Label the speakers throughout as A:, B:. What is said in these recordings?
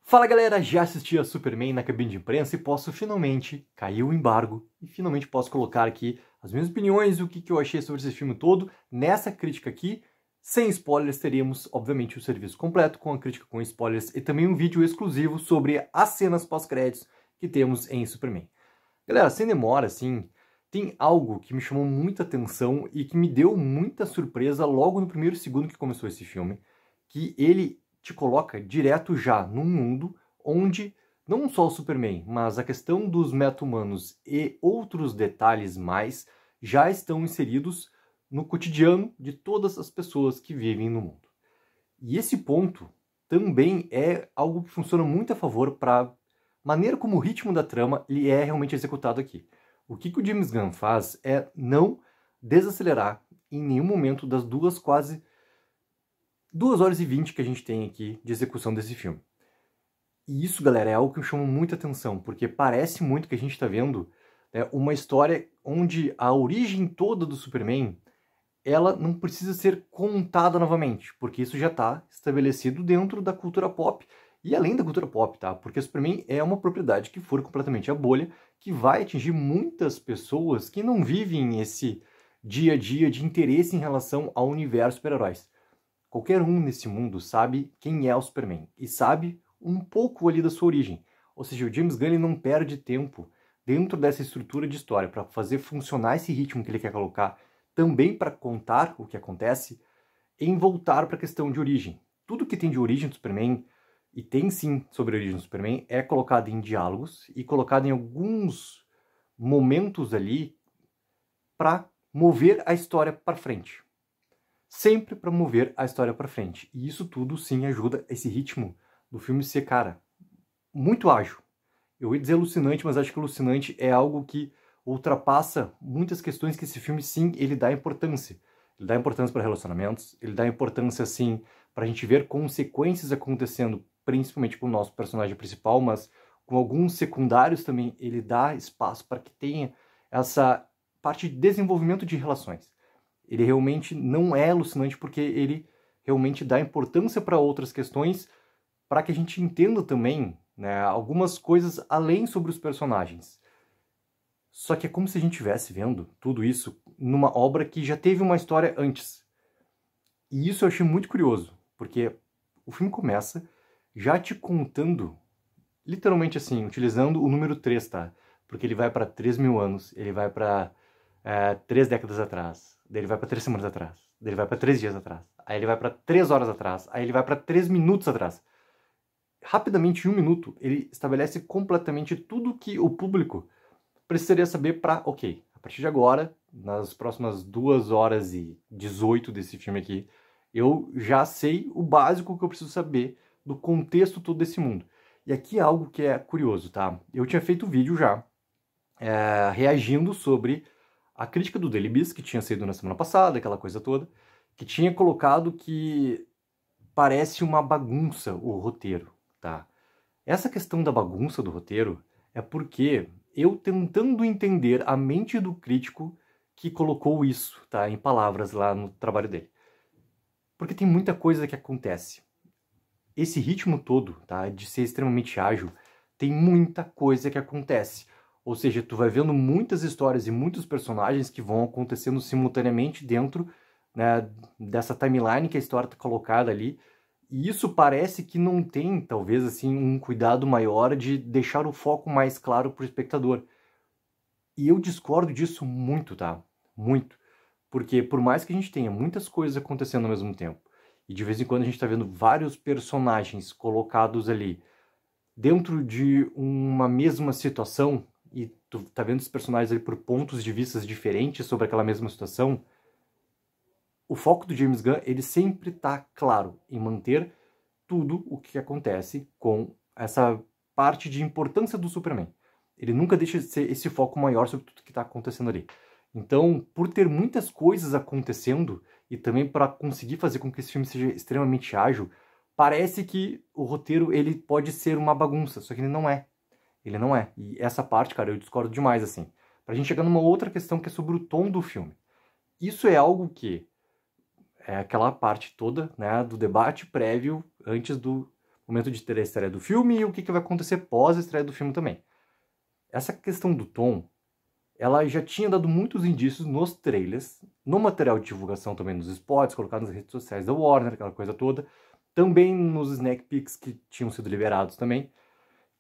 A: Fala galera, já assisti a Superman na cabine de imprensa e posso finalmente, caiu o embargo, e finalmente posso colocar aqui as minhas opiniões, o que eu achei sobre esse filme todo. Nessa crítica aqui, sem spoilers, teríamos obviamente o serviço completo com a crítica com spoilers e também um vídeo exclusivo sobre as cenas pós-créditos que temos em Superman. Galera, sem demora, assim, tem algo que me chamou muita atenção e que me deu muita surpresa logo no primeiro segundo que começou esse filme, que ele te coloca direto já num mundo onde não só o Superman, mas a questão dos meta-humanos e outros detalhes mais já estão inseridos no cotidiano de todas as pessoas que vivem no mundo. E esse ponto também é algo que funciona muito a favor para a maneira como o ritmo da trama ele é realmente executado aqui. O que o James Gunn faz é não desacelerar em nenhum momento das quase 2 horas e 20 que a gente tem aqui de execução desse filme. E isso, galera, é algo que me chama muita atenção, porque parece muito que a gente está vendo uma história onde a origem toda do Superman ela não precisa ser contada novamente, porque isso já está estabelecido dentro da cultura pop e além da cultura pop, tá? Porque Superman é uma propriedade que fura completamente a bolha, que vai atingir muitas pessoas que não vivem esse dia a dia de interesse em relação ao universo super-heróis. Qualquer um nesse mundo sabe quem é o Superman e sabe um pouco ali da sua origem. Ou seja, o James Gunn não perde tempo dentro dessa estrutura de história para fazer funcionar esse ritmo que ele quer colocar, também para contar o que acontece, em voltar para a questão de origem. Tudo que tem de origem do Superman, e tem sim sobre a origem do Superman, é colocado em diálogos e colocado em alguns momentos ali para mover a história para frente. Sempre para mover a história para frente. E isso tudo sim ajuda esse ritmo do filme ser, cara, muito ágil. Eu ia dizer alucinante, mas acho que alucinante é algo que ultrapassa muitas questões que esse filme sim, ele dá importância. Ele dá importância para relacionamentos, ele dá importância sim para a gente ver consequências acontecendo, principalmente com o nosso personagem principal, mas com alguns secundários também ele dá espaço para que tenha essa parte de desenvolvimento de relações. Ele realmente não é alucinante porque ele realmente dá importância para outras questões para que a gente entenda também, né, algumas coisas além sobre os personagens. Só que é como se a gente estivesse vendo tudo isso numa obra que já teve uma história antes. E isso eu achei muito curioso, porque o filme começa já te contando, literalmente assim, utilizando o número 3, tá? Porque ele vai para 3.000 anos, ele vai para 3 décadas atrás, daí ele vai para 3 semanas atrás, daí ele vai para 3 dias atrás, aí ele vai para 3 horas atrás, aí ele vai para 3 minutos atrás. Rapidamente, em 1 minuto, ele estabelece completamente tudo que o público precisaria saber para, ok, a partir de agora, nas próximas 2 horas e 18 desse filme aqui, eu já sei o básico que eu preciso saber do contexto todo desse mundo. E aqui é algo que é curioso, tá? Eu tinha feito um vídeo já reagindo sobre a crítica do Daily Beast, que tinha saído na semana passada, aquela coisa toda, que tinha colocado que parece uma bagunça o roteiro, tá? Essa questão da bagunça do roteiro é porque eu tentando entender a mente do crítico que colocou isso, tá, em palavras lá no trabalho dele. Porque tem muita coisa que acontece. Esse ritmo todo, tá, de ser extremamente ágil, tem muita coisa que acontece. Ou seja, tu vai vendo muitas histórias e muitos personagens que vão acontecendo simultaneamente dentro, né, dessa timeline que a história está colocada ali. E isso parece que não tem, talvez, assim, um cuidado maior de deixar o foco mais claro para o espectador. E eu discordo disso muito, tá? Muito. Porque por mais que a gente tenha muitas coisas acontecendo ao mesmo tempo, e de vez em quando a gente está vendo vários personagens colocados ali dentro de uma mesma situação, e tu tá vendo os personagens ali por pontos de vista diferentes sobre aquela mesma situação, o foco do James Gunn, ele sempre tá claro em manter tudo o que acontece com essa parte de importância do Superman. Ele nunca deixa de ser esse foco maior sobre tudo que está acontecendo ali. Então, por ter muitas coisas acontecendo, e também para conseguir fazer com que esse filme seja extremamente ágil, parece que o roteiro ele pode ser uma bagunça, só que ele não é. Ele não é. E essa parte, cara, eu discordo demais, assim. Pra gente chegar numa outra questão que é sobre o tom do filme. Isso é algo que é aquela parte toda, né, do debate prévio antes do momento de ter a estreia do filme e o que vai acontecer pós a estreia do filme também. Essa questão do tom, ela já tinha dado muitos indícios nos trailers, no material de divulgação também, nos spots, colocado nas redes sociais da Warner, aquela coisa toda, também nos snack peeks que tinham sido liberados também,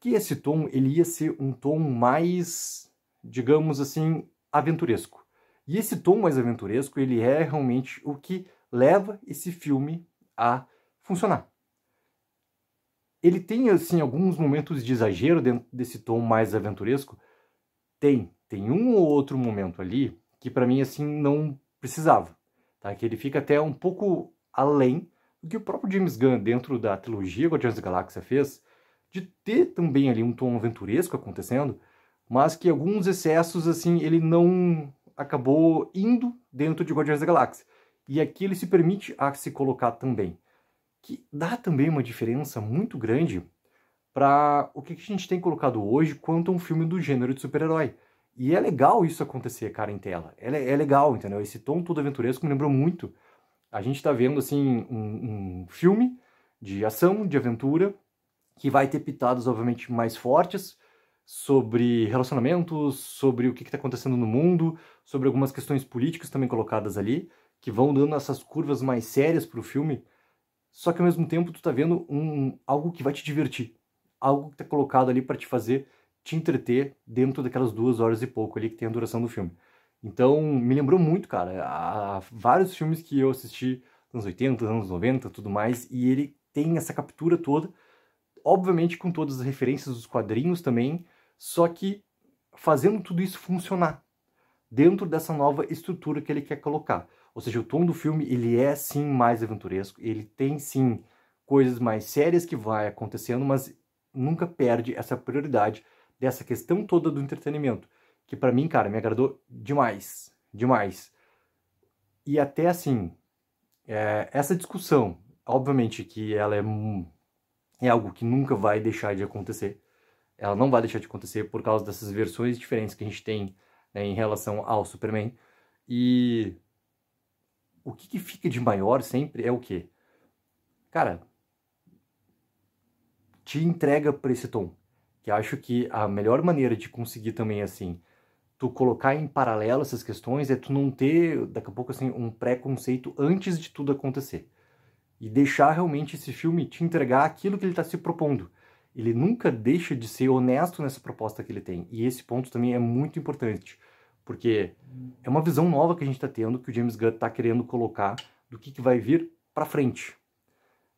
A: que esse tom, ele ia ser um tom mais, digamos assim, aventuresco. E esse tom mais aventuresco, ele é realmente o que leva esse filme a funcionar. Ele tem, assim, alguns momentos de exagero dentro desse tom mais aventuresco? Tem um ou outro momento ali que para mim, assim, não precisava, tá? Que ele fica até um pouco além do que o próprio James Gunn, dentro da trilogia Guardiões da Galáxia, fez, de ter também ali um tom aventuresco acontecendo, mas que alguns excessos, assim, ele não acabou indo dentro de Guardiões da Galáxia. E aqui ele se permite a se colocar também, que dá também uma diferença muito grande para o que a gente tem colocado hoje quanto a um filme do gênero de super-herói. E é legal isso acontecer, cara, em tela. É legal, entendeu? Esse tom todo aventuresco me lembrou muito. A gente tá vendo, assim, um filme de ação, de aventura, que vai ter pitadas, obviamente, mais fortes sobre relacionamentos, sobre o que está acontecendo no mundo, sobre algumas questões políticas também colocadas ali, que vão dando essas curvas mais sérias pro filme. Só que ao mesmo tempo tu tá vendo algo que vai te divertir. Algo que tá colocado ali para te fazer te entreter dentro daquelas 2 horas e pouco ali que tem a duração do filme. Então, me lembrou muito, cara, a vários filmes que eu assisti nos 80, anos 90, tudo mais, e ele tem essa captura toda, obviamente com todas as referências dos quadrinhos também, só que fazendo tudo isso funcionar dentro dessa nova estrutura que ele quer colocar. Ou seja, o tom do filme, ele é sim mais aventuresco, ele tem sim coisas mais sérias que vai acontecendo, mas nunca perde essa prioridade dessa questão toda do entretenimento, que para mim, cara, me agradou demais, demais. E até assim, essa discussão, obviamente que ela é algo que nunca vai deixar de acontecer, ela não vai deixar de acontecer por causa dessas versões diferentes que a gente tem, né, em relação ao Superman. E o que fica de maior sempre é o quê? Cara, te entrega para esse tom. Que acho que a melhor maneira de conseguir também, assim, tu colocar em paralelo essas questões é tu não ter, daqui a pouco, assim, um preconceito antes de tudo acontecer. E deixar realmente esse filme te entregar aquilo que ele está se propondo. Ele nunca deixa de ser honesto nessa proposta que ele tem. E esse ponto também é muito importante. Porque é uma visão nova que a gente está tendo, que o James Gunn está querendo colocar do que vai vir para frente.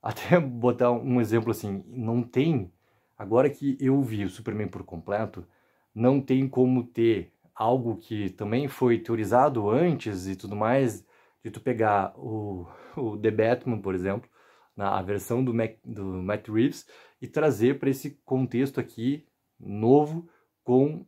A: Até botar um exemplo assim, não tem, agora que eu vi o Superman por completo, não tem como ter algo que também foi teorizado antes e tudo mais, de tu pegar o The Batman, por exemplo, a versão do Matt Reeves, e trazer para esse contexto aqui novo, com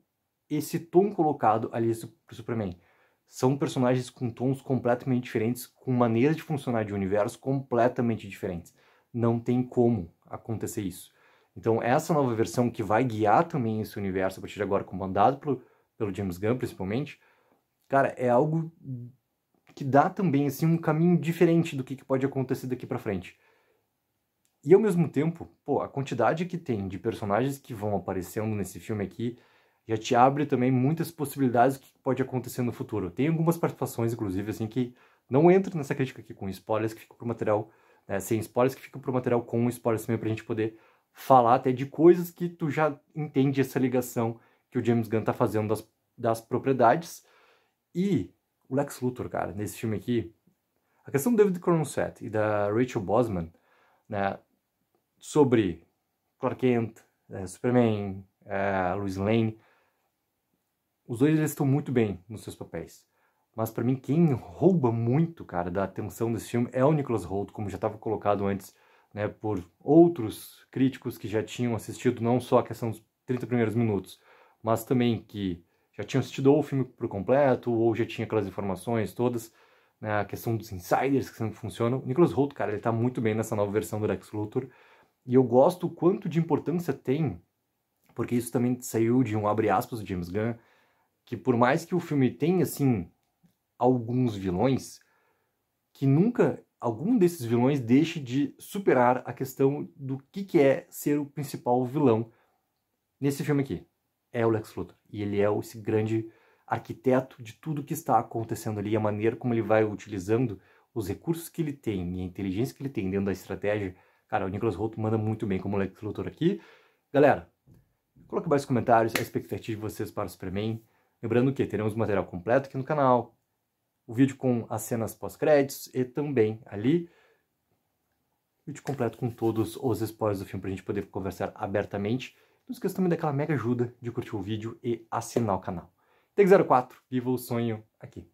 A: esse tom colocado ali para o Superman. São personagens com tons completamente diferentes, com maneiras de funcionar de universo completamente diferentes. Não tem como acontecer isso. Então essa nova versão que vai guiar também esse universo a partir de agora, comandado pelo James Gunn principalmente, cara, é algo que dá também assim um caminho diferente do que pode acontecer daqui para frente. E ao mesmo tempo, pô, a quantidade que tem de personagens que vão aparecendo nesse filme aqui já te abre também muitas possibilidades do que pode acontecer no futuro. Tem algumas participações, inclusive, assim, que não entram nessa crítica aqui com spoilers, que ficam pro material, né, sem spoilers, que ficam pro material com spoilers também, pra gente poder falar até de coisas que tu já entende essa ligação que o James Gunn tá fazendo das propriedades. E o Lex Luthor, cara, nesse filme aqui, a questão do David Corenswet e da Rachel Bosman, né, sobre Clark Kent, Superman, Lois Lane, os dois eles estão muito bem nos seus papéis. Mas para mim quem rouba muito, cara, da atenção desse filme é o Nicholas Hoult, como já estava colocado antes, né, por outros críticos que já tinham assistido não só a questão dos 30 primeiros minutos, mas também que já tinham assistido ou o filme por completo, ou já tinha aquelas informações todas, né, a questão dos insiders que sempre funcionam. O Nicholas Hoult, cara, ele tá muito bem nessa nova versão do Lex Luthor, e eu gosto o quanto de importância tem, porque isso também saiu de um abre aspas do James Gunn, que por mais que o filme tenha, assim, alguns vilões, que nunca algum desses vilões deixe de superar a questão do que é ser o principal vilão nesse filme aqui. É o Lex Luthor. E ele é esse grande arquiteto de tudo que está acontecendo ali, a maneira como ele vai utilizando os recursos que ele tem e a inteligência que ele tem dentro da estratégia. Cara, o Nicholas Hoult manda muito bem como Lex Luthor aqui. Galera, coloque abaixo nos comentários a expectativa de vocês para o Superman. Lembrando que teremos material completo aqui no canal, o vídeo com as cenas pós-créditos e também ali vídeo completo com todos os spoilers do filme para a gente poder conversar abertamente. Não esqueça também daquela mega ajuda de curtir o vídeo e assinar o canal. Tech04, viva o sonho aqui.